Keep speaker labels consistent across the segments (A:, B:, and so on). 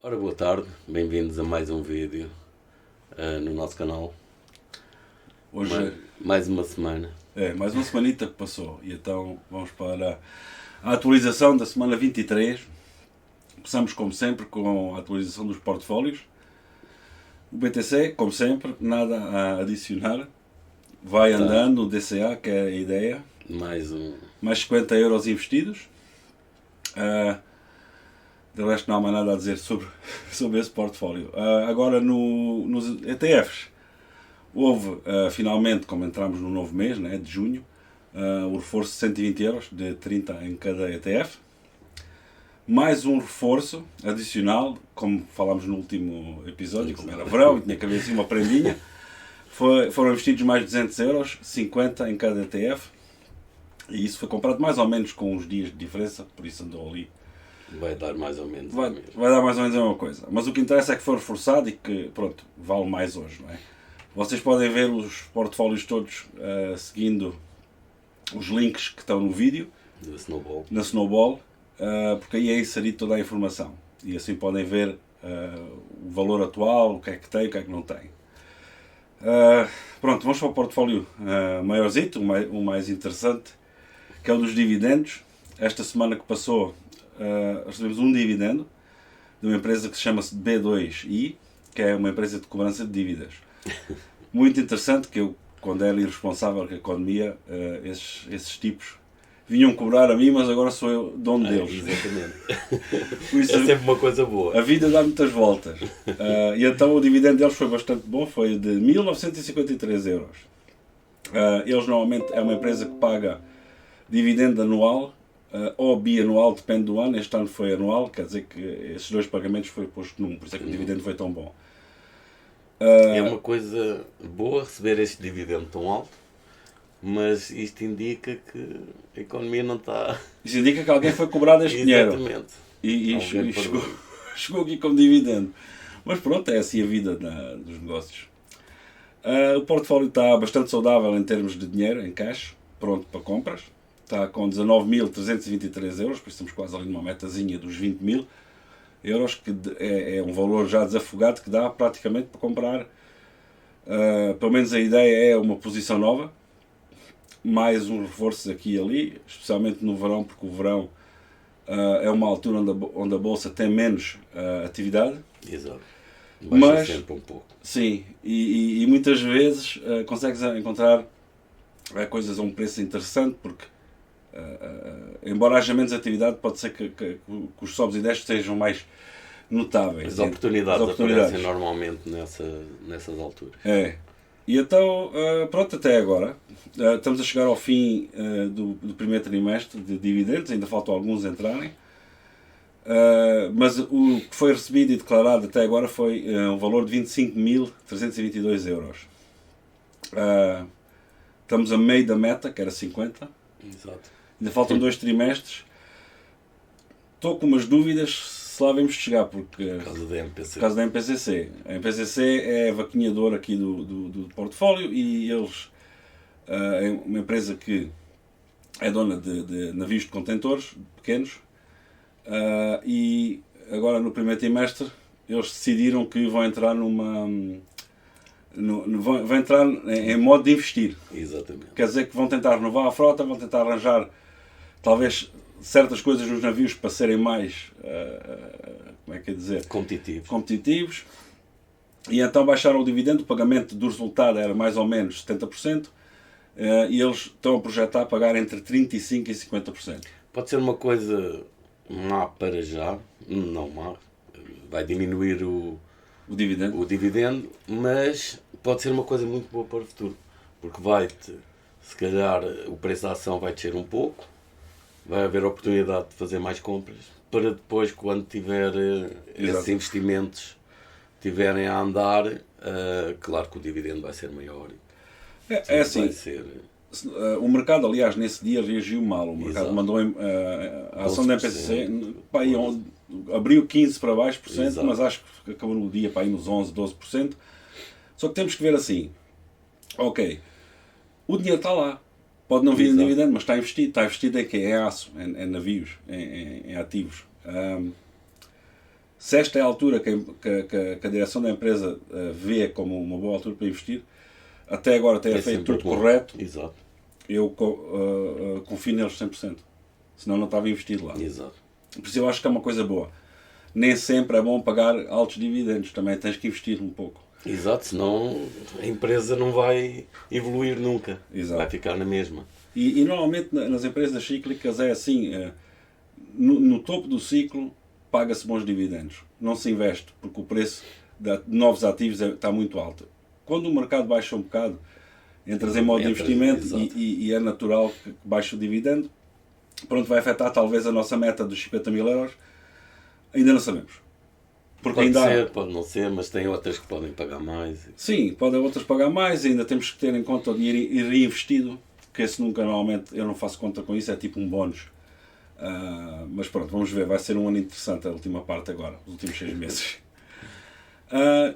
A: Ora, boa tarde, bem-vindos a mais um vídeo no nosso canal.
B: Hoje
A: Mais uma semana.
B: mais uma semanita que passou e então vamos para a atualização da semana 23. Começamos como sempre com a atualização dos portfólios. O BTC, como sempre, nada a adicionar. Vai andando, o DCA, que é a ideia.
A: Mais
B: 50 euros investidos. De resto não há mais nada a dizer sobre esse portfólio. Agora nos ETFs. Houve, finalmente, como entramos no novo mês, né, de junho, o reforço de 120 euros, de 30 em cada ETF. Mais um reforço adicional, como falámos no último episódio, como era verão e tinha que haver assim uma prendinha. Foram investidos mais de 200 euros, 50 em cada ETF. E isso foi comprado mais ou menos com uns dias de diferença, por isso andou ali.
A: vai dar mais ou menos.
B: Vai dar mais ou menos a mesma coisa. Mas o que interessa é que foi reforçado e que, pronto, vale mais hoje, não é? Vocês podem ver os portfólios todos seguindo os links que estão no vídeo. Na Snowball. Porque aí é inserido toda a informação. E assim podem ver o valor atual, o que é que tem, o que é que não tem. Pronto, vamos para o portfólio maiorzito, o mais interessante, que é o dos dividendos. Esta semana que passou, recebemos um dividendo de uma empresa que se chama-se B2i, que é uma empresa de cobrança de dívidas. Muito interessante, que eu, quando era irresponsável com a economia, esses tipos vinham cobrar a mim, mas agora sou eu dono deles.
A: Exatamente.
B: Por isso,
A: é sempre uma coisa boa.
B: A vida dá muitas voltas. E então o dividendo deles foi bastante bom, foi de 1953 euros. Eles normalmente é uma empresa que paga dividendo anual ou bianual, depende do ano. Este ano foi anual, quer dizer que esses dois pagamentos foi posto num, por isso é que o dividendo foi tão bom.
A: É uma coisa boa receber este dividendo tão alto, mas isto indica que a economia não está...
B: Isso indica que alguém foi cobrar este dinheiro.
A: Exatamente.
B: E chegou aqui como dividendo. Mas pronto, é assim a vida dos negócios. O portfólio está bastante saudável em termos de dinheiro, em cash, pronto para compras. Está com 19.323 euros, por isso estamos quase ali numa metazinha dos 20 mil euros, que é um valor já desafogado que dá praticamente para comprar. Pelo menos a ideia é uma posição nova, mais um reforço aqui e ali, especialmente no verão, porque o verão é uma altura onde a bolsa tem menos atividade.
A: Exato.
B: Mas
A: sempre um pouco.
B: Sim, e muitas vezes consegues encontrar coisas a um preço interessante, porque embora haja menos atividade, pode ser que os sobes e desces sejam mais notáveis.
A: As oportunidades aparecem normalmente nessas alturas.
B: E então, pronto, até agora. Estamos a chegar ao fim do primeiro trimestre de dividendos, ainda faltam alguns entrarem. Mas o que foi recebido e declarado até agora foi um valor de 25.322 euros. Estamos a meio da meta, que era 50.
A: Exato.
B: Ainda faltam 2 trimestres. Estou com umas dúvidas se lá vamos chegar, porque...
A: Por causa
B: da MPCC. A MPCC é a vaquinha de ouro aqui do portfólio e eles... é uma empresa que é dona de navios de contentores pequenos. E agora no primeiro trimestre eles decidiram que vão entrar vão entrar em modo de investir.
A: Exatamente.
B: Quer dizer que vão tentar renovar a frota, vão tentar arranjar talvez certas coisas nos navios para serem mais como é que é dizer? Competitivos. E então baixaram o dividendo, o pagamento do resultado era mais ou menos 70%, e eles estão a projetar pagar entre 35% e 50%.
A: Pode ser uma coisa má para já, não má, vai diminuir o dividendo, mas pode ser uma coisa muito boa para o futuro, porque se calhar o preço da ação vai descer um pouco, vai haver oportunidade de fazer mais compras, para depois, quando tiver esses investimentos estiverem a andar, claro que o dividendo vai ser maior.
B: É assim, o mercado, aliás, nesse dia reagiu mal. O mercado mandou a ação da MPCC, abriu 15% para baixo, mas acho que acabou no dia para aí nos 11%, 12%. Só que temos que ver assim, ok, o dinheiro está lá, pode não vir em dividendo, mas está investido em quê? Em aço, em navios, em ativos. Se esta é a altura que a direção da empresa vê como uma boa altura para investir, até agora tenha feito tudo correto,
A: Exato.
B: eu confio neles 100%. Senão não estava investido lá.
A: Exato.
B: Por isso eu acho que é uma coisa boa. Nem sempre é bom pagar altos dividendos, também tens que investir um pouco.
A: Exato, senão a empresa não vai evoluir nunca.
B: Exato.
A: Vai ficar na mesma.
B: E normalmente nas empresas cíclicas é assim, no topo do ciclo paga-se bons dividendos. Não se investe, porque o preço de novos ativos está muito alto. Quando o mercado baixa um bocado, entras em modo de investimento e é natural que baixe o dividendo. Pronto, vai afetar talvez a nossa meta dos 50 mil euros. Ainda não sabemos.
A: Porque pode ser, pode não ser, mas tem outras que podem pagar mais.
B: Sim, podem outras pagar mais, ainda temos que ter em conta o dinheiro reinvestido, que esse nunca, normalmente, eu não faço conta com isso, é tipo um bónus. Mas pronto, vamos ver, vai ser um ano interessante a última parte agora, os últimos 6 meses.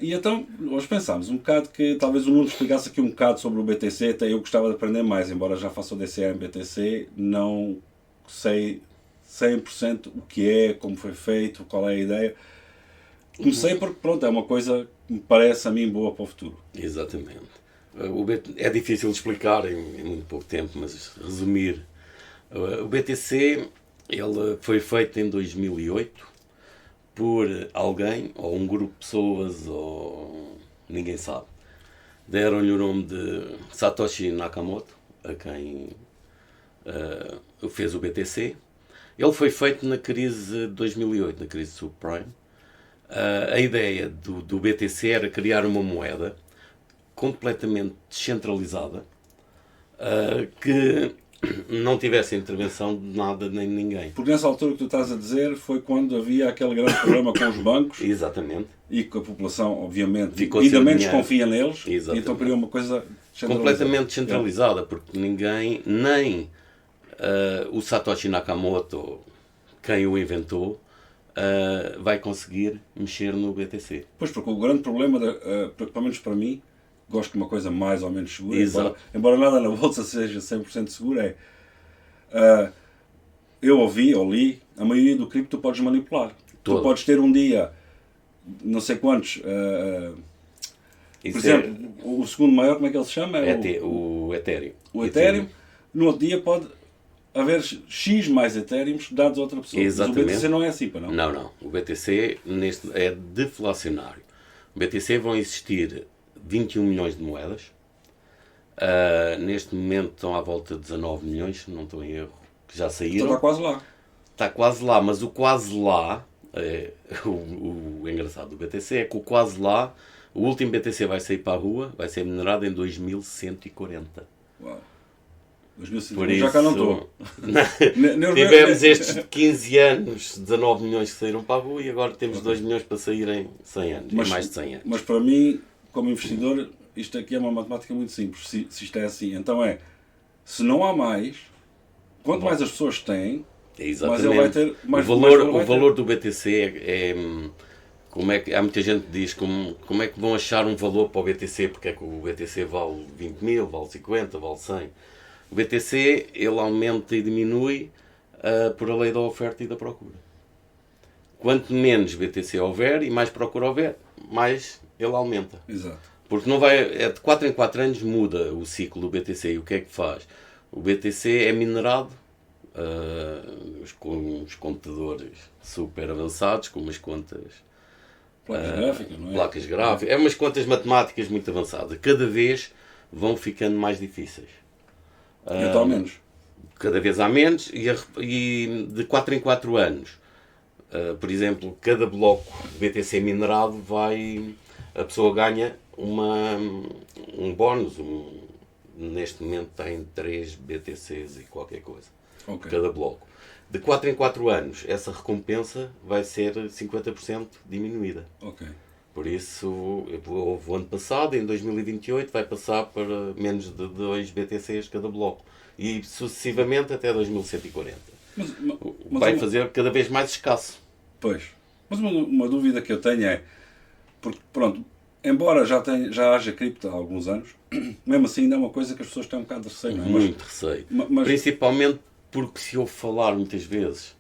B: E então, hoje pensámos um bocado que talvez o Nuno explicasse aqui um bocado sobre o BTC, até eu gostava de aprender mais, embora já faça o DCA em BTC, não sei 100% o que é, como foi feito, qual é a ideia. Comecei porque, pronto, é uma coisa que me parece a mim boa para o futuro.
A: Exatamente. É difícil de explicar em muito pouco tempo, mas resumir. O BTC ele foi feito em 2008 por alguém, ou um grupo de pessoas, ou ninguém sabe. Deram-lhe o nome de Satoshi Nakamoto, a quem fez o BTC. Ele foi feito na crise de 2008, na crise subprime. A ideia do BTC era criar uma moeda completamente descentralizada que não tivesse intervenção de nada nem de ninguém.
B: Porque nessa altura que tu estás a dizer foi quando havia aquele grande problema com os bancos.
A: Exatamente.
B: E que a população, obviamente,
A: ficou
B: ainda menos confia neles.
A: Exatamente.
B: E então criou uma coisa
A: completamente descentralizada, porque ninguém, nem o Satoshi Nakamoto, quem o inventou, vai conseguir mexer no BTC.
B: Pois, porque o grande problema, pelo menos para mim, gosto de uma coisa mais ou menos segura, embora nada na bolsa seja 100% segura, eu ouvi ou li, a maioria do cripto tu podes manipular. Tu podes ter um dia, não sei quantos, por exemplo, o segundo maior, como é que ele se chama?
A: O Ethereum.
B: O Ethereum, no outro dia pode haver X mais Ethereums dados a outra pessoa.
A: Exatamente.
B: Mas o BTC não é assim, para não?
A: Não. O BTC é deflacionário. O BTC vão existir 21 milhões de moedas. Neste momento estão à volta de 19 milhões, se não estou em erro, que já saíram.
B: Então está quase lá.
A: Está quase lá, mas o quase lá, o engraçado do BTC é que o quase lá, o último BTC vai sair para a rua, vai ser minerado em 2140.
B: Uau. 2050, já cá não estou.
A: Tivemos estes 15 anos, 19 milhões que saíram para a rua e agora temos 2 milhões para sair em 100 anos, em mais de 100 anos.
B: Mas para mim, como investidor, isto aqui é uma matemática muito simples, se isto é assim. Então se não há mais, quanto mais as pessoas têm, mais ele vai ter... Mais
A: o valor do BTC como é que, há muita gente que diz como é que vão achar um valor para o BTC, porque é que o BTC vale 20 mil, vale 50, vale 100. O BTC ele aumenta e diminui por a lei da oferta e da procura. Quanto menos BTC houver e mais procura houver, mais ele aumenta.
B: Exato.
A: Porque de 4 em 4 anos muda o ciclo do BTC. E o que é que faz? O BTC é minerado com uns computadores super avançados, com umas contas...
B: Placas gráficas, não é?
A: Placas gráficas. É umas contas matemáticas muito avançadas. Cada vez vão ficando mais difíceis.
B: Então há menos.
A: Cada vez há menos e de 4 em 4 anos. Por exemplo, cada bloco de BTC minerado a pessoa ganha um bónus. Neste momento tem 3 BTCs e qualquer coisa.
B: Okay.
A: Cada bloco. De 4 em 4 anos, essa recompensa vai ser 50% diminuída.
B: Okay.
A: Por isso, houve o ano passado, em 2028, vai passar para menos de 2 BTCs cada bloco. E sucessivamente até 2140. Mas vai fazer cada vez mais escasso.
B: Pois. Mas uma dúvida que eu tenho é, porque pronto, embora já haja cripto há alguns anos, mesmo assim ainda é uma coisa que as pessoas têm um bocado de receio, não é?
A: Muito receio. Principalmente porque se ouve falar muitas vezes.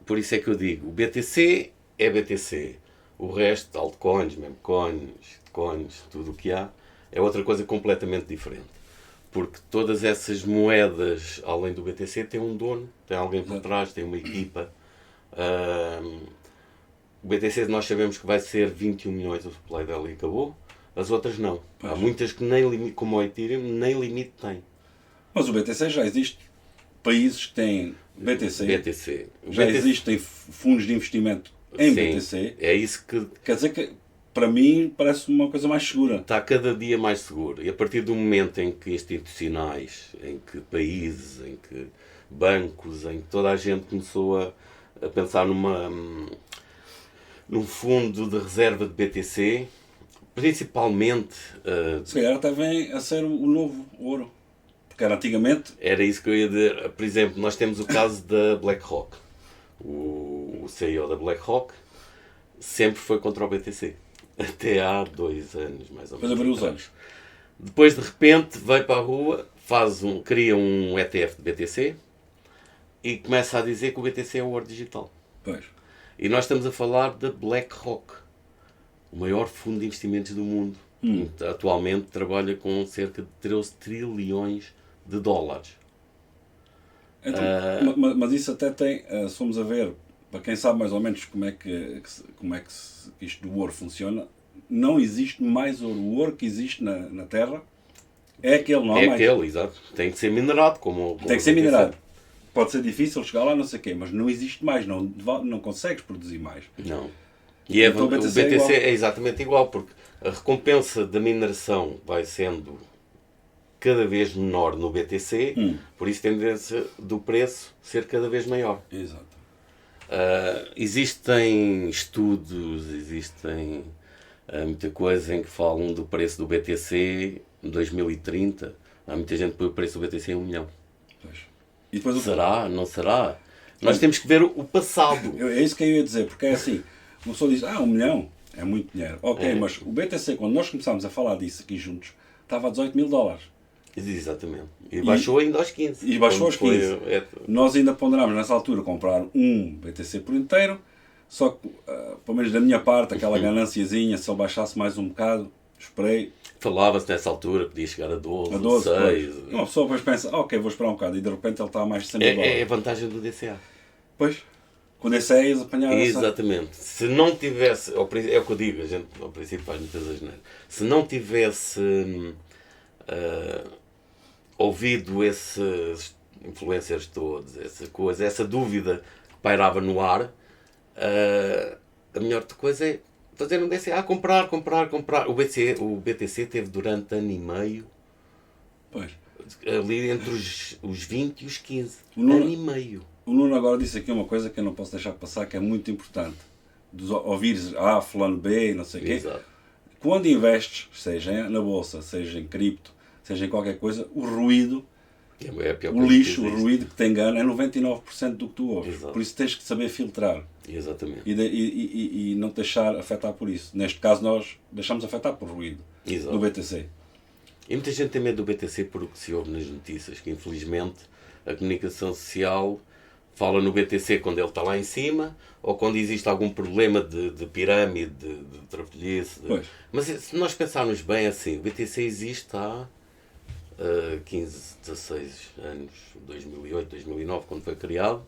A: Por isso é que eu digo, o BTC é BTC. O resto, altcoins, memecoins, coins, tudo o que há, é outra coisa completamente diferente. Porque todas essas moedas, além do BTC, têm um dono, tem alguém por trás, tem uma equipa. O BTC nós sabemos que vai ser 21 milhões o supply dela e acabou. As outras não. Há muitas que nem limite, como o Ethereum, nem limite tem.
B: Mas o BTC já existe países que têm BTC. Já existem fundos de investimento em BTC.
A: É isso que...
B: Quer dizer que, para mim, parece uma coisa mais segura.
A: Está cada dia mais seguro. E a partir do momento em que institucionais, em que países, em que bancos, em que toda a gente começou a pensar num fundo de reserva de BTC, principalmente...
B: Se calhar até vem a ser o novo ouro. Porque era antigamente...
A: Era isso que eu ia dizer. Por exemplo, nós temos o caso da BlackRock. O CEO da BlackRock sempre foi contra o BTC. Até há 2 anos, mais ou menos.
B: Depois abriu os olhos.
A: Depois, de repente, veio para a rua, cria um ETF de BTC e começa a dizer que o BTC é o ouro digital.
B: Pois.
A: E nós estamos a falar da BlackRock, o maior fundo de investimentos do mundo. Atualmente trabalha com cerca de 13 trilhões de dólares.
B: Então, mas isso até tem, se formos a ver, para quem sabe mais ou menos como é que isto do ouro funciona, não existe mais ouro. O ouro que existe na Terra é aquele, não há mais.
A: É aquele, exato. Tem que ser minerado.
B: Tem que ser minerado. Pode ser difícil chegar lá, não sei o quê, mas não existe mais, não consegues produzir mais.
A: Não. E então, o BTC é exatamente igual, porque a recompensa da mineração vai sendo cada vez menor no BTC, por isso tem a tendência do preço ser cada vez maior.
B: Exato.
A: Existem estudos, existem muita coisa em que falam do preço do BTC em 2030. Há muita gente que põe o preço do BTC em 1 milhão.
B: Pois. E depois
A: será? Não será? Nós temos que ver o passado.
B: É isso que eu ia dizer, porque é assim, uma pessoa diz, 1 milhão é muito dinheiro. Ok, mas o BTC, quando nós começámos a falar disso aqui juntos, estava a 18 mil dólares.
A: Exatamente. E baixou ainda aos 15.
B: E baixou aos 15. Nós ainda ponderámos nessa altura comprar um BTC por inteiro, só que, pelo menos da minha parte, aquela gananciazinha, se ele baixasse mais um bocado, esperei.
A: Falava-se nessa altura, podia chegar a 12,
B: a 12
A: 6.
B: Uma pessoa depois pensa, ok, vou esperar um bocado, e de repente ele está a mais de 100 mil dólares.
A: É a vantagem do DCA.
B: Pois. Com o DCA eles apanharam
A: exatamente. Se não tivesse, é o que eu digo, a gente ao princípio faz muitas asneiras. Se não tivesse ouvido esses influencers todos, essa dúvida que pairava no ar, a melhor coisa é fazer um DCA, comprar. O BTC teve durante 1 ano e meio,
B: pois,
A: ali entre os 20 e os 15. 1 ano e meio.
B: O Nuno agora disse aqui uma coisa que eu não posso deixar passar, que é muito importante. Ouvires fulano B, não sei o quê.
A: Exato.
B: Quando investes, seja na bolsa, seja em cripto, seja em qualquer coisa, o ruído, o lixo, o ruído que te engana é 99% do que tu ouves.
A: Exato.
B: Por isso tens que saber filtrar.
A: Exatamente.
B: E não te deixar afetar por isso. Neste caso nós deixamos afetar por ruído.
A: Exato.
B: Do BTC.
A: E muita gente tem medo do BTC por o que se ouve nas notícias, que infelizmente a comunicação social fala no BTC quando ele está lá em cima, ou quando existe algum problema de pirâmide, de trafolhice. Mas se nós pensarmos bem assim, o BTC existe há 15, 16 anos, 2008, 2009, quando foi criado.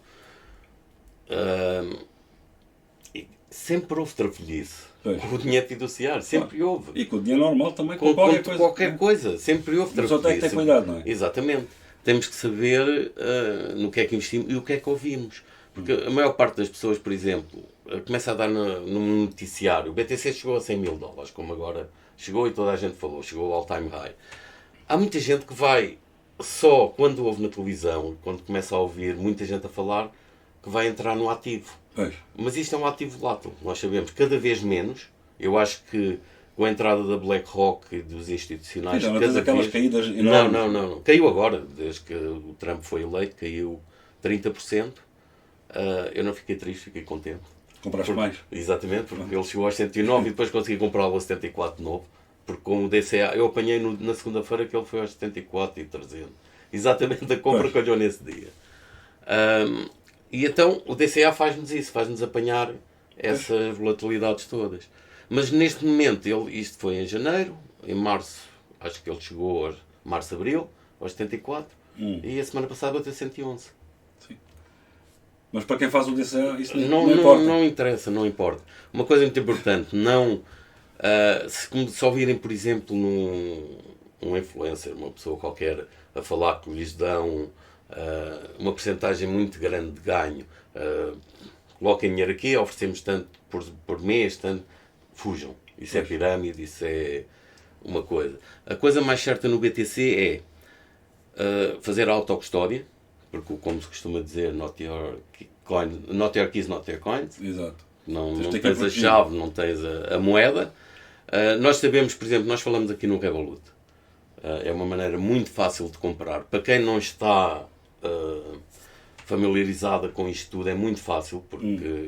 A: E sempre houve trafolhice. Com o dinheiro fiduciário, sempre houve.
B: E com o dinheiro normal também,
A: com qualquer coisa. Sempre houve trafolhice.
B: Só tem que ter cuidado, não é?
A: Exatamente. Temos que saber no que é que investimos e o que é que ouvimos. Porque a maior parte das pessoas, por exemplo, começa a dar no noticiário. O BTC chegou a 100 mil dólares, como agora chegou e toda a gente falou, chegou ao all-time high. Há muita gente que vai, só quando ouve na televisão, quando começa a ouvir muita gente a falar, que vai entrar no ativo.
B: Pois.
A: Mas isto é um ativo volátil, nós sabemos, cada vez menos. Eu acho que com a entrada da BlackRock e dos institucionais...
B: Então, não tens aquelas caídas
A: enormes? Não. Caiu agora, desde que o Trump foi eleito, caiu 30%. Eu não fiquei triste, fiquei contente.
B: Compraste mais?
A: Exatamente, porque ele chegou aos 109 e depois consegui comprá-lo a 74 de novo. Porque com o DCA, eu apanhei na segunda-feira que ele foi aos 74 e 300. Exatamente a compra que olhou nesse dia. E então o DCA faz-nos isso, faz-nos apanhar essas volatilidades todas. Mas neste momento, isto foi em janeiro, em março, acho que ele chegou a março, abril, aos 74, e a semana passada bateu 111.
B: Sim. Mas para quem faz o DCA, isso não importa.
A: Não interessa, não importa. Uma coisa muito importante, não... se ouvirem, por exemplo, um influencer, uma pessoa qualquer, a falar que lhes dão uma porcentagem muito grande de ganho, coloquem dinheiro aqui, oferecemos tanto por mês, tanto, fujam. Isso é pirâmide, isso é uma coisa. A coisa mais certa no BTC é fazer a autocustódia, porque, como se costuma dizer, not your keys, not your coins.
B: Exato.
A: Não tens a chave, não tens a moeda. Nós sabemos, por exemplo, nós falamos aqui no Revolut. É uma maneira muito fácil de comprar. Para quem não está familiarizada com isto tudo, é muito fácil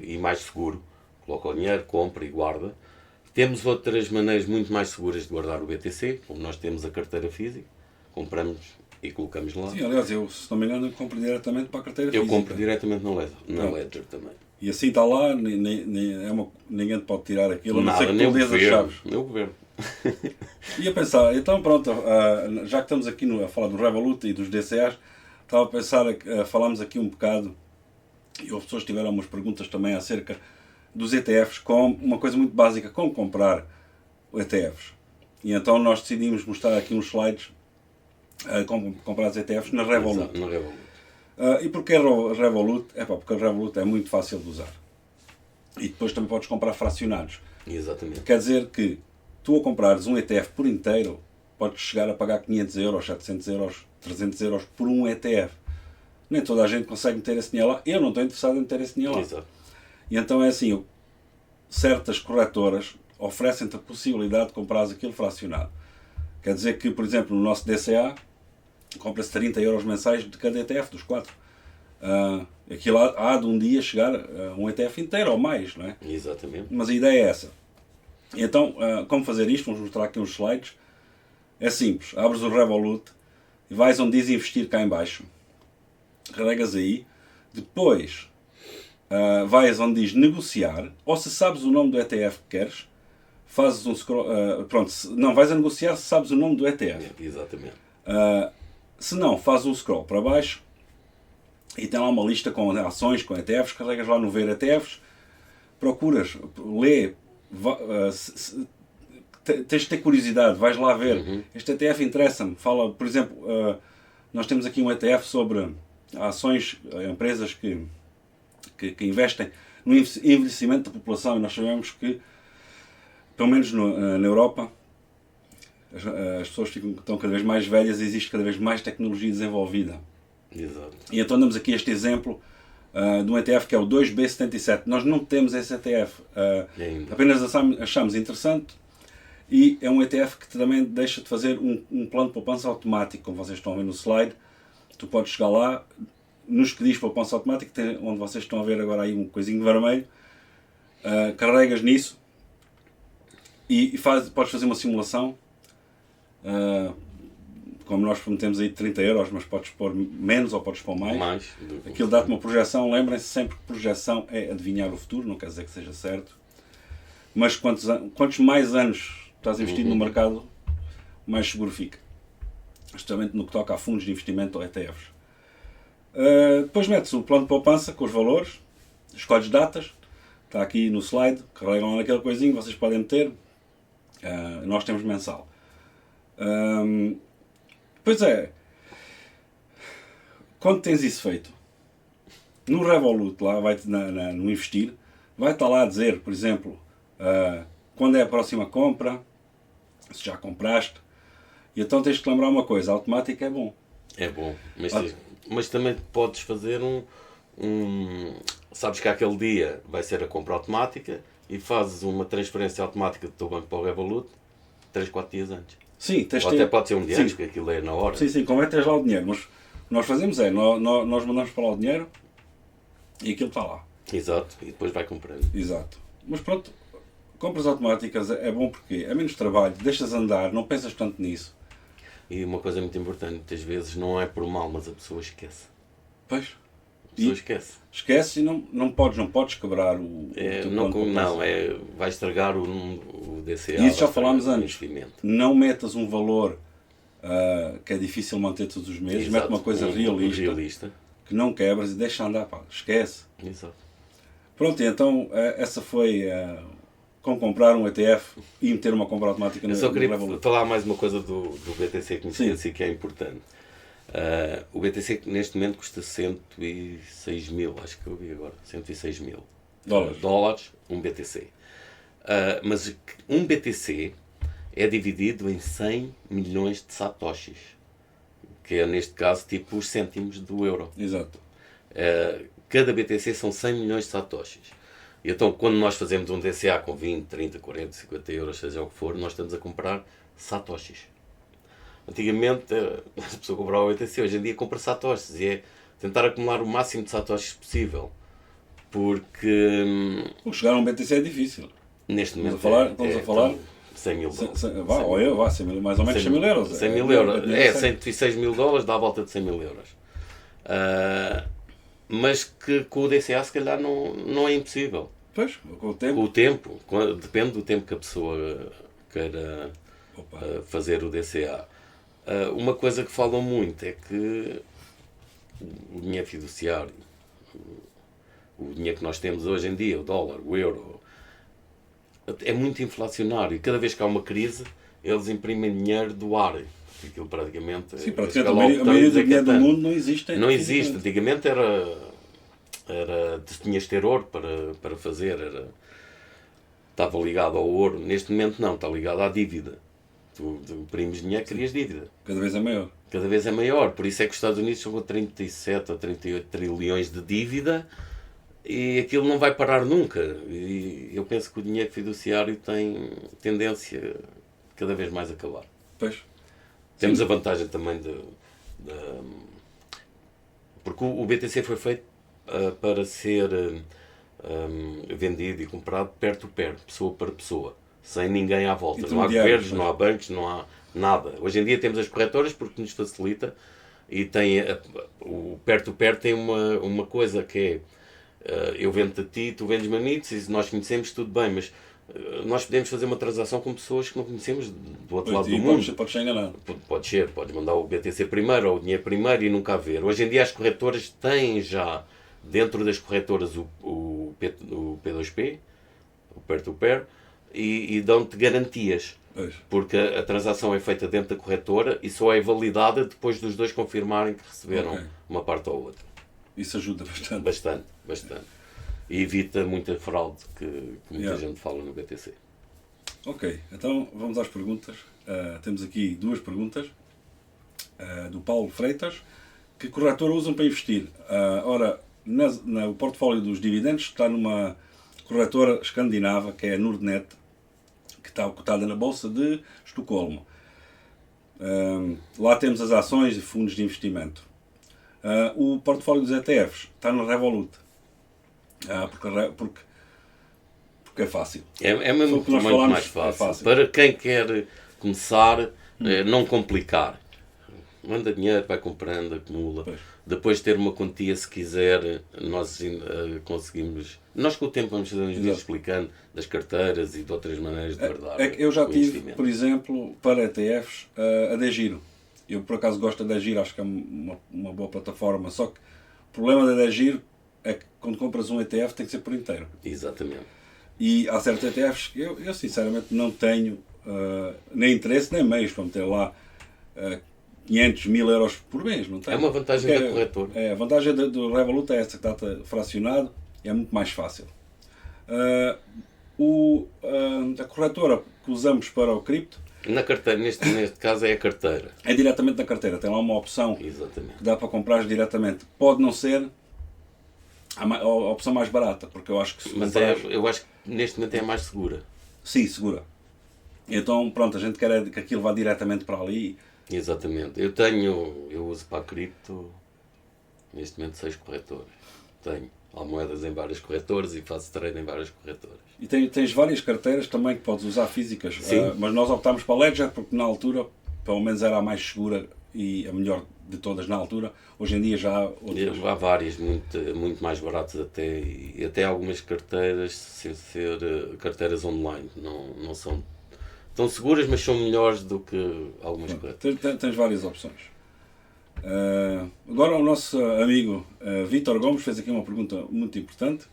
A: e mais seguro. Coloca o dinheiro, compra e guarda. Temos outras maneiras muito mais seguras de guardar o BTC, como nós temos a carteira física, compramos e colocamos lá.
B: Sim, aliás, eu, se não me engano, compro diretamente para a carteira física.
A: Eu compro diretamente na Ledger também.
B: E assim está lá, ninguém pode tirar aquilo,
A: Nada,
B: a não ser que tu dês as chaves.
A: Nem o governo.
B: E a pensar, então pronto, já que estamos aqui a falar do Revolut e dos DCAs, estava a pensar, falámos aqui um bocado, e as pessoas tiveram umas perguntas também acerca dos ETFs, com uma coisa muito básica, como comprar ETFs. E então nós decidimos mostrar aqui uns slides como comprar os ETFs na Revolut.
A: Exato, na Revolut.
B: E porquê Revolut? Porque a Revolut é muito fácil de usar. E depois também podes comprar fracionados.
A: Exatamente.
B: Quer dizer que tu a comprares um ETF por inteiro, podes chegar a pagar 500 euros, 700 euros, 300 euros por um ETF. Nem toda a gente consegue meter esse dinheiro lá. Eu não estou interessado em meter esse dinheiro lá.
A: Exato.
B: E então é assim, certas corretoras oferecem-te a possibilidade de comprares aquilo fracionado. Quer dizer que, por exemplo, no nosso DCA, compra-se 30 euros mensais de cada ETF, dos 4. Aquilo há de um dia chegar a um ETF inteiro ou mais, não é?
A: Exatamente.
B: Mas a ideia é essa. Então, como fazer isto? Vamos mostrar aqui uns slides. É simples. Abres o Revolut e vais onde diz investir cá em baixo. Carregas aí. Depois, vais onde diz negociar. Ou se sabes o nome do ETF que queres, fazes um scroll... não, vais a negociar se sabes o nome do ETF.
A: Exatamente.
B: Se não, faz um scroll para baixo e tem lá uma lista com ações, com ETFs, carregas lá no ver ETFs, procuras, lê, tens de ter curiosidade, vais lá ver, este ETF interessa-me, fala, por exemplo, nós temos aqui um ETF sobre ações, empresas que investem no envelhecimento da população, e nós sabemos que, pelo menos na Europa, as pessoas estão cada vez mais velhas e existe cada vez mais tecnologia desenvolvida.
A: Exato.
B: E então damos aqui este exemplo de um ETF que é o 2B77. Nós não temos esse ETF, apenas achamos interessante, e é um ETF que também deixa de fazer um plano de poupança automático, como vocês estão a ver no slide. Tu podes chegar lá, nos que diz poupança automática, onde vocês estão a ver agora aí um coisinho vermelho, carregas nisso e podes fazer uma simulação. Como nós prometemos aí 30 euros, mas podes pôr menos ou podes pôr mais. Aquilo dá-te uma projeção. Lembrem-se sempre que projeção é adivinhar o futuro, não quer dizer que seja certo. Mas quantos mais anos estás investido no mercado, mais seguro fica. Justamente no que toca a fundos de investimento ou ETFs. Depois metes o plano de poupança com os valores, escolhes datas, está aqui no slide, carregam lá naquele coisinho, vocês podem meter. Nós temos mensal. Pois é, quando tens isso feito, no Revolut, lá no investir, vai estar lá a dizer, por exemplo, quando é a próxima compra, se já compraste, e então tens que lembrar uma coisa, automático é bom.
A: É bom, mas também podes fazer sabes que aquele dia vai ser a compra automática e fazes uma transferência automática do teu banco para o Revolut 3, 4 dias antes.
B: Sim,
A: ou até pode ser um dia antes, porque aquilo é na hora.
B: Sim, como é que tens lá o dinheiro, mas o que nós fazemos nós mandamos para lá o dinheiro e aquilo está lá.
A: Exato, e depois vai comprando.
B: Exato. Mas pronto, compras automáticas é bom porque é menos trabalho, deixas andar, não pensas tanto nisso.
A: E uma coisa muito importante, muitas vezes não é por mal, mas a pessoa esquece.
B: Pois.
A: A pessoa esquece.
B: Esquece e não podes quebrar o
A: vai estragar o DCA.
B: E isso já falámos antes. Não metas um valor que é difícil manter todos os meses. Exato. Mete uma coisa realista que não quebras e deixa andar, pá, esquece.
A: Exato.
B: Pronto, então essa foi com comprar um ETF e meter uma compra automática no Revolut.
A: Eu só queria falar mais uma coisa do BTC que me esqueci, que é importante. O BTC neste momento custa 106 mil, acho que eu vi agora, 106 mil dólares, um BTC. Mas um BTC é dividido em 100 milhões de satoshis, que é neste caso tipo os cêntimos do euro.
B: Exato.
A: Cada BTC são 100 milhões de satoshis. E então quando nós fazemos um DCA com 20, 30, 40, 50 euros, seja o que for, nós estamos a comprar satoshis. Antigamente a pessoa comprava o BTC, hoje em dia compra satoshis e é tentar acumular o máximo de satoshis possível, porque
B: chegar a um BTC é difícil.
A: Neste momento
B: estamos a falar
A: 100 mil dólares.
B: 100 mil, mais ou menos 100 mil euros.
A: 100 mil euros. 106 mil dólares dá a volta de 100 mil euros. Mas que com o DCA se calhar não é impossível.
B: Pois, com o tempo.
A: Depende do tempo que a pessoa queira fazer o DCA. Uma coisa que falam muito é que o dinheiro fiduciário, o dinheiro que nós temos hoje em dia, o dólar, o euro, é muito inflacionário. E cada vez que há uma crise, eles imprimem dinheiro do ar. Aquilo praticamente...
B: Sim, praticamente a maioria do dinheiro do mundo não existe.
A: Não existe. Antigamente tinhas de ter ouro para fazer. Estava ligado ao ouro. Neste momento não, está ligado à dívida. Tu imprimes dinheiro, crias dívida.
B: Cada vez é maior.
A: Cada vez é maior. Por isso é que os Estados Unidos estão com 37 ou 38 trilhões de dívida e aquilo não vai parar nunca. E eu penso que o dinheiro fiduciário tem tendência cada vez mais a acabar.
B: Pois.
A: Temos a vantagem também porque o BTC foi feito para ser vendido e comprado perto pessoa para pessoa, sem ninguém à volta. Não há governos, não há bancos, não há nada. Hoje em dia temos as corretoras porque nos facilita e tem o perto-perto tem uma coisa que é eu vendo-te a ti, tu vendes-me a mim, se nós conhecemos tudo bem, mas nós podemos fazer uma transação com pessoas que não conhecemos do outro lado do mundo.
B: Pode ser enganado.
A: Pode ser, podes mandar o BTC primeiro ou o dinheiro primeiro e nunca haver. Hoje em dia as corretoras têm já dentro das corretoras o P2P, o peer-to-peer, e dão-te garantias.
B: Pois.
A: Porque a transação é feita dentro da corretora e só é validada depois dos dois confirmarem que receberam uma parte ou outra.
B: Isso ajuda bastante.
A: Bastante. E evita muita fraude que muita gente fala no BTC.
B: Ok, então vamos às perguntas. Temos aqui duas perguntas do Paulo Freitas. Que corretora usam para investir? Ora, o portfólio dos dividendos está numa corretora escandinava, que é a Nordnet, que está cotada na Bolsa de Estocolmo. Lá temos as ações e fundos de investimento. O portfólio dos ETFs está na Revolut. Porque é fácil.
A: É mesmo muito mais fácil. Para quem quer começar, não complicar. Manda dinheiro, vai comprando, acumula.
B: Pois.
A: Depois ter uma quantia, se quiser, nós conseguimos... Nós com o tempo vamos fazer uns vídeos explicando das carteiras e de outras maneiras de guardar.
B: Eu já tive, por exemplo, para ETFs, a DGiro. Eu, por acaso, gosto da DGiro, acho que é uma boa plataforma. Só que o problema da DGiro é que quando compras um ETF tem que ser por inteiro.
A: Exatamente.
B: E há certos ETFs que eu sinceramente não tenho nem interesse nem meios para meter lá 500 mil euros por mês. Não tenho.
A: É uma vantagem da corretora.
B: A vantagem do Revolut é essa, que está fracionado e é muito mais fácil. A corretora que usamos para o cripto,
A: na carteira, neste caso é a carteira.
B: É diretamente na carteira. Tem lá uma opção.
A: Exatamente.
B: Que dá para comprar diretamente. Pode não ser a opção mais barata, porque eu acho que...
A: Mas eu acho que neste momento é a mais segura.
B: Sim, segura. Então, pronto, a gente quer que aquilo vá diretamente para ali.
A: Exatamente. Eu uso para a cripto, neste momento, 6 corretoras. Tenho moedas em várias corretoras e faço trade em várias corretoras.
B: E tens várias carteiras também que podes usar físicas. Mas nós optámos para a Ledger porque na altura, pelo menos, era a mais segura e a melhor de todas na altura. Hoje em dia já há outras.
A: Há várias, muito mais baratas até, e até algumas carteiras, sem ser carteiras online, não são tão seguras, mas são melhores do que algumas corretoras.
B: Tens várias opções. Agora o nosso amigo Vítor Gomes fez aqui uma pergunta muito importante,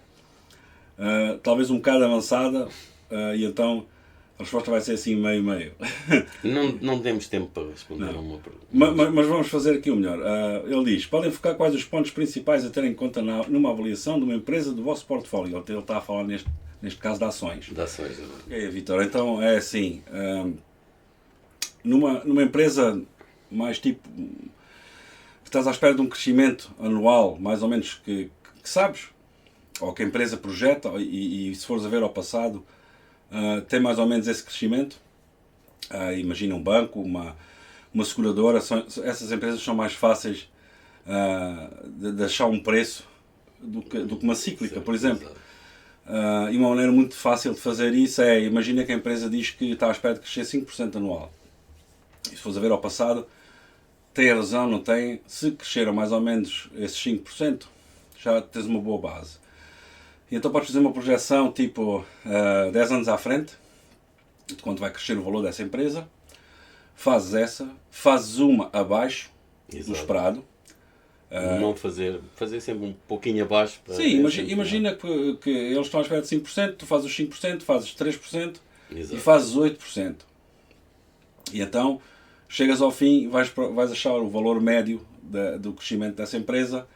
B: talvez um bocado avançada, e então a resposta vai ser assim meio.
A: Não temos tempo para responder a uma pergunta.
B: Mas vamos fazer aqui o melhor. Ele diz, podem focar quais os pontos principais a ter em conta numa avaliação de uma empresa do vosso portfólio. Ele está a falar neste caso de ações.
A: De ações.
B: Vítor, então é assim, numa empresa mais tipo, que estás à espera de um crescimento anual, mais ou menos que sabes, ou que a empresa projeta, e se fores a ver ao passado, tem mais ou menos esse crescimento. Imagina um banco, uma seguradora, essas empresas são mais fáceis de achar um preço do que uma cíclica, por exemplo. E uma maneira muito fácil de fazer isso é, imagina que a empresa diz que está à espera de crescer 5% anual. E se fores a ver ao passado, tem razão, não tem? Se cresceram mais ou menos esses 5%, já tens uma boa base. E então podes fazer uma projeção tipo 10 anos à frente, de quanto vai crescer o valor dessa empresa, fazes uma abaixo do esperado.
A: Não fazer sempre um pouquinho abaixo.
B: Sim, imagina que eles estão à espera de 5%, tu fazes os 5%, fazes 3%. Exato. E fazes 8%. E então chegas ao fim e vais achar o valor médio do crescimento dessa empresa.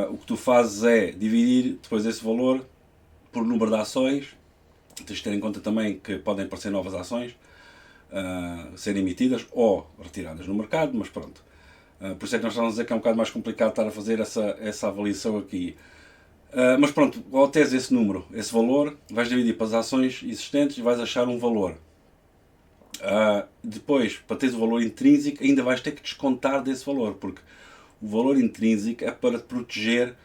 B: O que tu fazes é dividir depois esse valor por número de ações. Tens de ter em conta também que podem aparecer novas ações serem emitidas ou retiradas no mercado, mas pronto. Por isso é que nós estamos a dizer que é um bocado mais complicado estar a fazer essa avaliação aqui. Mas pronto, ao teres esse número, esse valor, vais dividir para as ações existentes e vais achar um valor. Depois, para teres o valor intrínseco, ainda vais ter que descontar desse valor, porque o valor intrínseco é para te proteger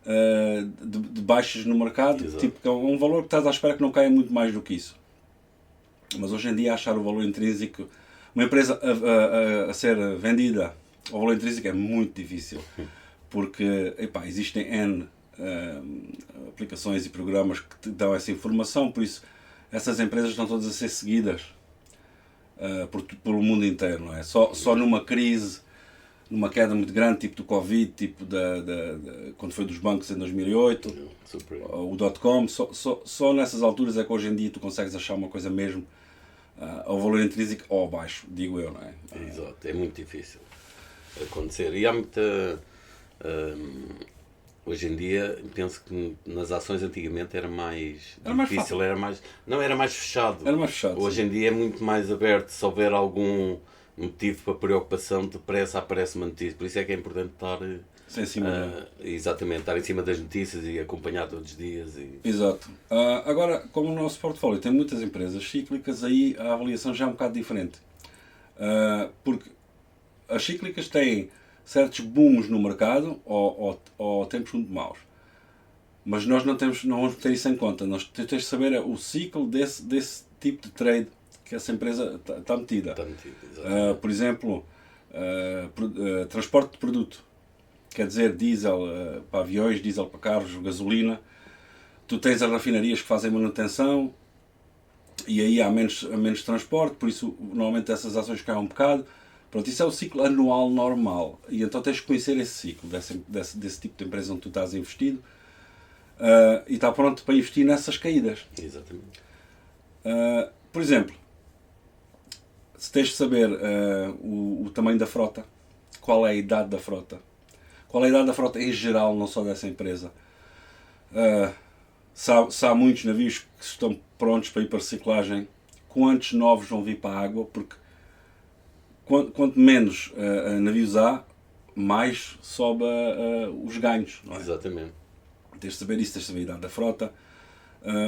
B: de baixas no mercado. Tipo, é um valor que estás à espera que não caia muito mais do que isso. Mas hoje em dia achar o valor intrínseco, uma empresa a ser vendida ao valor intrínseco é muito difícil, porque existem N aplicações e programas que te dão essa informação, por isso essas empresas estão todas a ser seguidas pelo mundo inteiro, não é? Só numa crise, numa queda muito grande, tipo do Covid, tipo quando foi dos bancos em 2008, o .com, só nessas alturas é que hoje em dia tu consegues achar uma coisa mesmo ao valor intrínseco ou abaixo, digo eu, não é?
A: Exato, é muito difícil acontecer. E há muita... hoje em dia, penso que nas ações antigamente era mais difícil, era mais fechado.
B: Era mais fechado.
A: Hoje em dia é muito mais aberto. Se houver algum motivo para preocupação, depressa aparece uma notícia. Por isso é que é importante estar estar em cima das notícias e acompanhar todos os dias.
B: Exato. Agora, como o nosso portfólio tem muitas empresas cíclicas, aí a avaliação já é um bocado diferente. Porque as cíclicas têm certos booms no mercado ou tempos muito maus. Mas nós não vamos ter isso em conta. Nós temos de saber o ciclo desse tipo de trade que essa empresa está metida. Por exemplo, transporte de produto. Quer dizer, diesel para aviões, diesel para carros, gasolina. Tu tens as refinarias que fazem manutenção e aí há menos transporte, por isso normalmente essas ações caem um bocado. Pronto, isso é o ciclo anual normal. E então tens que conhecer esse ciclo desse tipo de empresa onde tu estás investido e está pronto para investir nessas caídas.
A: Exatamente.
B: Por exemplo, se tens de saber o tamanho da frota, qual é a idade da frota, qual é a idade da frota em geral, não só dessa empresa. Se há muitos navios que estão prontos para ir para reciclagem, quantos novos vão vir para a água, porque quanto menos navios há, mais sobe os ganhos. Não é?
A: Exatamente.
B: Tens de saber isso, tens de saber a idade da frota,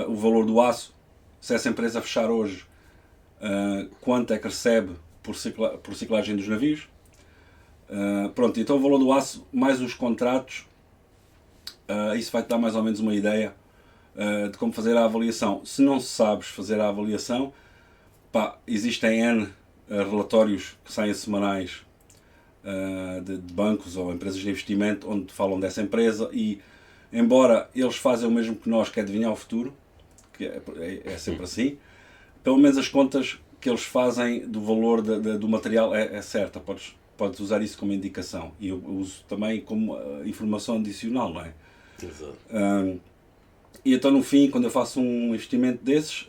B: o valor do aço. Se essa empresa fechar hoje, quanto é que recebe por reciclagem dos navios. Pronto, então o valor do aço mais os contratos, isso vai-te dar mais ou menos uma ideia de como fazer a avaliação. Se não sabes fazer a avaliação, existem N relatórios que saem semanais de bancos ou empresas de investimento onde falam dessa empresa e, embora eles fazem o mesmo que nós, que é adivinhar o futuro, que é sempre assim, pelo menos as contas que eles fazem do valor do material é certa. Podes usar isso como indicação. E eu uso também como informação adicional, não é?
A: Exato.
B: E então, no fim, quando eu faço um investimento desses,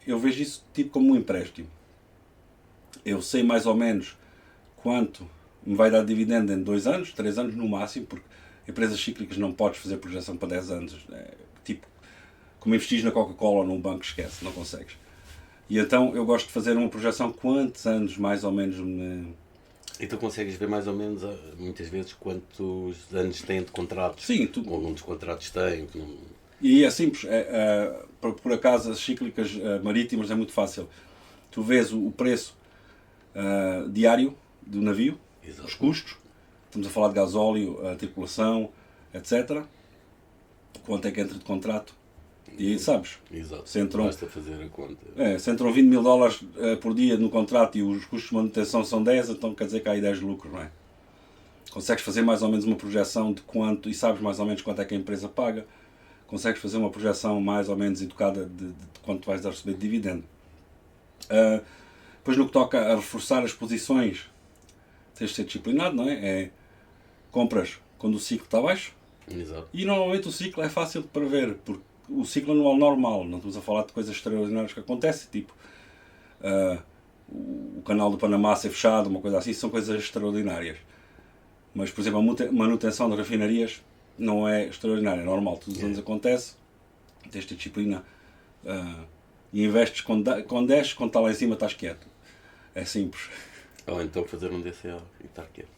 B: eu vejo isso tipo como um empréstimo. Eu sei mais ou menos quanto me vai dar dividendo em 2 anos, 3 anos no máximo, porque empresas cíclicas não podes fazer projeção para 10 anos. Tipo, como investir na Coca-Cola ou num banco, esquece, não consegues. E então eu gosto de fazer uma projeção quantos anos mais ou menos
A: E tu consegues ver mais ou menos, muitas vezes, quantos anos têm de contratos?
B: Sim,
A: ou alguns contratos têm.
B: E é simples, por acaso as cíclicas marítimas é muito fácil. Tu vês o preço diário do navio,
A: Exato.
B: Os custos, estamos a falar de gasóleo, a tripulação, etc. Quanto é que entra de contrato? E sabes,
A: Exato.
B: Se entram,
A: basta fazer a conta.
B: Se entram 20 mil dólares por dia no contrato e os custos de manutenção são 10, então quer dizer que há aí 10 de lucro, não é? Consegues fazer mais ou menos uma projeção de quanto, e sabes mais ou menos quanto é que a empresa paga, consegues fazer uma projeção mais ou menos educada de quanto vais receber de dividendo. Depois, no que toca a reforçar as posições, tens de ser disciplinado, não é? Compras quando o ciclo está baixo.
A: Exato.
B: E normalmente o ciclo é fácil de prever, porque o ciclo anual normal, não estamos a falar de coisas extraordinárias que acontecem, tipo o canal do Panamá ser fechado, uma coisa assim, são coisas extraordinárias. Mas, por exemplo, a manutenção de refinarias não é extraordinária, é normal, todos os anos acontece, tens de disciplina e investes quando desce, quando está lá em cima estás quieto. É simples.
A: Ou então fazer um DCA e estar quieto.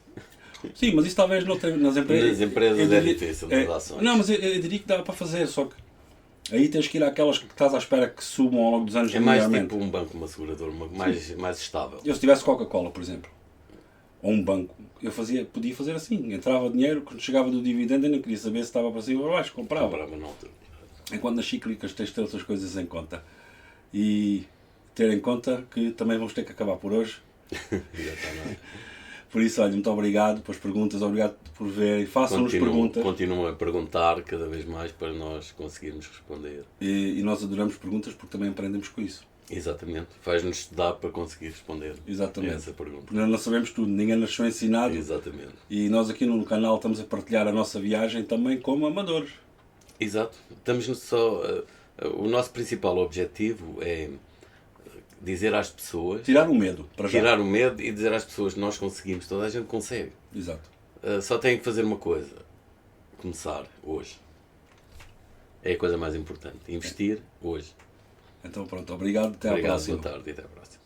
B: Sim, mas isso talvez nas empresas...
A: Nas empresas é difícil, nas ações.
B: Não, mas eu diria que dá para fazer, só que aí tens que ir àquelas que estás à espera que subam ao longo dos anos.
A: É mais tipo um banco, uma seguradora, mais estável.
B: Eu, se tivesse Coca-Cola, por exemplo, ou um banco, podia fazer assim, entrava dinheiro, quando chegava do dividendo eu não queria saber se estava para cima ou para baixo, comprava
A: na altura.
B: Enquanto nas cíclicas tens de ter outras coisas em conta. E ter em conta que também vamos ter que acabar por hoje. Por isso, olha, muito obrigado pelas perguntas, obrigado por verem, façam-nos perguntas.
A: Continuam a perguntar cada vez mais para nós conseguirmos responder.
B: E nós adoramos perguntas porque também aprendemos com isso.
A: Exatamente, faz-nos estudar para conseguir responder.
B: Exatamente.
A: Essa pergunta.
B: Porque nós não sabemos tudo, ninguém nos foi ensinado.
A: Exatamente.
B: E nós aqui no canal estamos a partilhar a nossa viagem também como amadores.
A: Exato. Estamos o nosso principal objetivo é dizer às pessoas...
B: Tirar o medo, para já.
A: Tirar o medo e dizer às pessoas que nós conseguimos, toda a gente consegue.
B: Exato.
A: Só tem que fazer uma coisa. Começar hoje. É a coisa mais importante. Investir hoje.
B: Então pronto, obrigado, até à próxima.
A: Boa tarde e até à próxima.